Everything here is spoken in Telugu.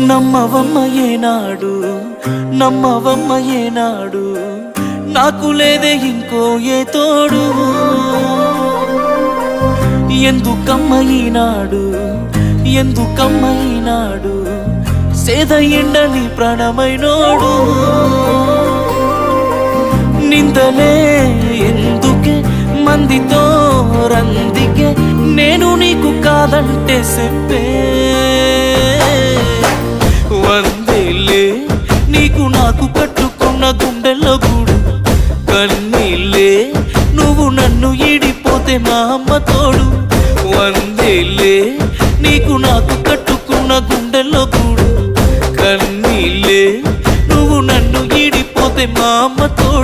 నమ్మవమ్మ ఏనాడు నమ్మవమ్మ ఏనాడు నాకు లేదే ఇంకో ఏ తోడు ఎందుకమ్మ ఈనాడు ఎందుకమ్మ ఈనాడు సేద ఎండని ప్రాణమైనోడు నిందలే ఎందుకే మందితో రందికే నేను నీకు కాదంటే చెప్పే వందేలే నీకు నాకు కట్టుకున్న గుండెల్లో గూడు కన్నీళ్ళే నువ్వు నన్ను ఈడిపోతే మా అమ్మ తోడు వందేలే నీకు నాకు కట్టుకున్న గుండెల్లో గూడు కన్నీళ్ళే నువ్వు నన్ను ఈడిపోతే మా అమ్మ తోడు